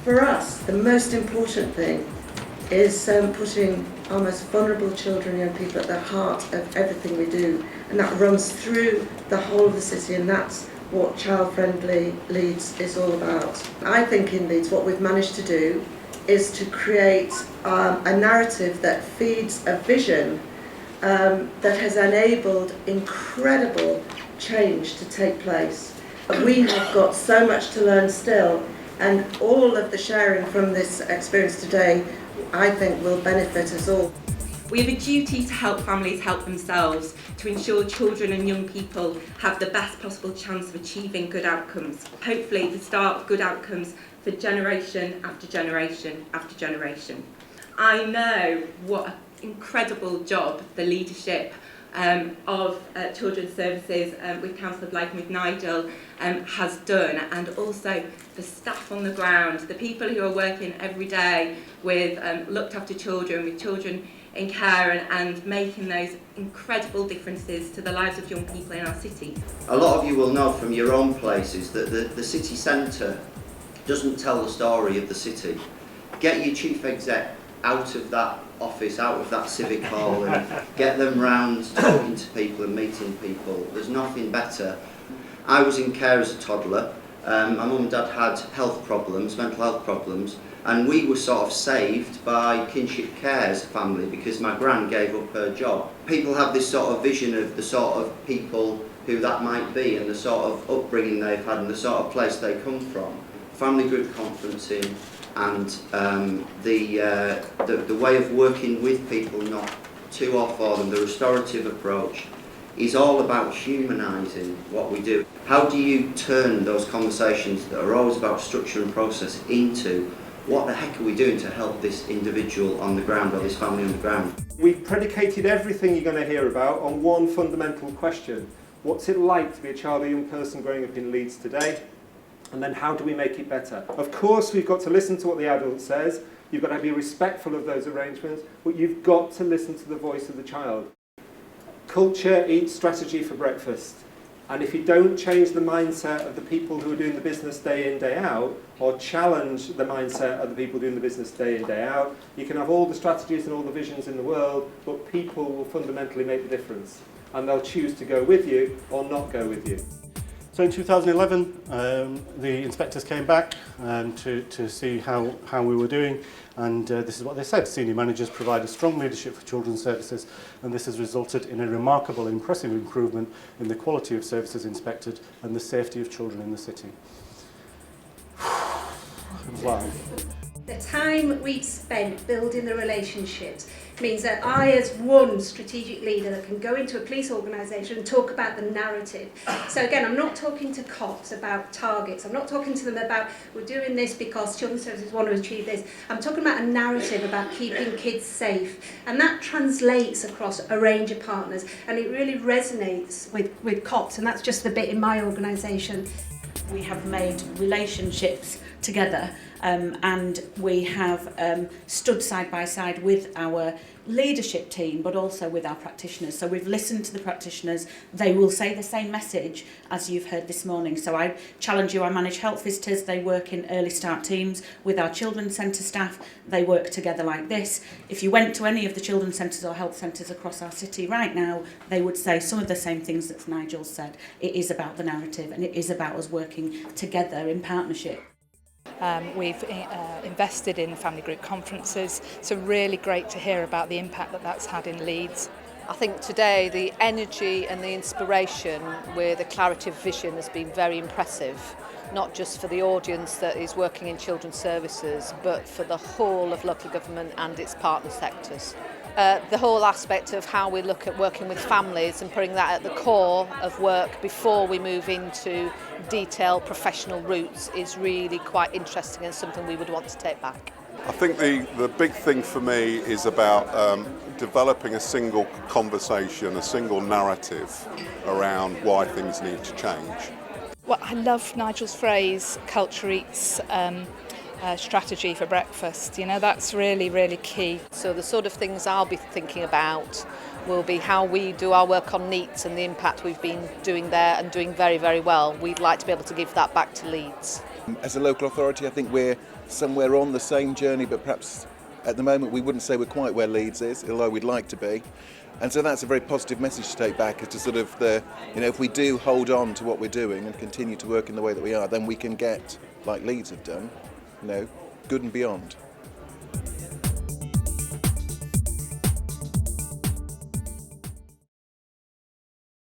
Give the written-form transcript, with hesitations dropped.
For us, the most important thing is putting our most vulnerable children and young people at the heart of everything we do, and that runs through the whole of the city, and that's what Child-Friendly Leeds is all about. I think in Leeds what we've managed to do is to create a narrative that feeds a vision that has enabled incredible change to take place. We have got so much to learn still, and all of the sharing from this experience today, I think, will benefit us all. We have a duty to help families help themselves, to ensure children and young people have the best possible chance of achieving good outcomes. Hopefully the start of good outcomes for generation after generation after generation. I know what an incredible job the leadership of Children's Services with Councillor Blake and with Nigel has done, and also the staff on the ground, the people who are working every day with looked after children, with children in care, and making those incredible differences to the lives of young people in our city. A lot of you will know from your own places that the city centre doesn't tell the story of the city. Get your chief exec out of that office, out of that civic hall, and get them round talking to people and meeting people. There's nothing better. I was in care as a toddler. My mum and dad had health problems, mental health problems, and we were sort of saved by kinship care as a family because my gran gave up her job. People have this sort of vision of the sort of people who that might be and the sort of upbringing they've had and the sort of place they come from. Family group conferencing and the way of working with people, not to or for them, the restorative approach, is all about humanising what we do. How do you turn those conversations that are always about structure and process into what the heck are we doing to help this individual on the ground or this family on the ground? We've predicated everything you're going to hear about on one fundamental question. What's it like to be a child or young person growing up in Leeds today? And then how do we make it better? Of course, we've got to listen to what the adult says. You've got to be respectful of those arrangements, but you've got to listen to the voice of the child. Culture eats strategy for breakfast. And if you don't change the mindset of the people who are doing the business day in, day out, or challenge the mindset of the people doing the business day in, day out, you can have all the strategies and all the visions in the world, but people will fundamentally make the difference. And they'll choose to go with you or not go with you. So in 2011, the inspectors came back to see how we were doing, and this is what they said: senior managers provide a strong leadership for children's services, and this has resulted in a remarkable, impressive improvement in the quality of services inspected and the safety of children in the city. Wow. The time we've spent building the relationships means that I, as one strategic leader that can go into a police organisation and talk about the narrative. So again, I'm not talking to cops about targets. I'm not talking to them about we're doing this because Children's Services want to achieve this. I'm talking about a narrative about keeping kids safe. And that translates across a range of partners, and it really resonates with cops, and that's just the bit in my organisation. We have made relationships together and we have stood side by side with our leadership team, but also with our practitioners. So we've listened to the practitioners. They will say the same message as you've heard this morning. So I challenge you, I manage health visitors. They work in early start teams with our children's centre staff. They work together like this. If you went to any of the children's centres or health centres across our city right now, they would say some of the same things that Nigel said. It is about the narrative, and it is about us working together in partnership. We've invested in the family group conferences, so really great to hear about the impact that that's had in Leeds. I think today the energy and the inspiration with a clarity of vision has been very impressive, not just for the audience that is working in children's services, but for the whole of local government and its partner sectors. The whole aspect of how we look at working with families and putting that at the core of work before we move into detailed professional routes is really quite interesting and something we would want to take back. I think the big thing for me is about developing a single conversation, a single narrative around why things need to change. Well, I love Nigel's phrase, culture eats strategy for breakfast. You know, that's really, really key. So the sort of things I'll be thinking about will be how we do our work on NEETs and the impact we've been doing there and doing very, very well. We'd like to be able to give that back to Leeds. As a local authority, I think we're somewhere on the same journey, but perhaps at the moment we wouldn't say we're quite where Leeds is, although we'd like to be. And so that's a very positive message to take back, is to sort of if we do hold on to what we're doing and continue to work in the way that we are, then we can get, like Leeds have done, good and beyond.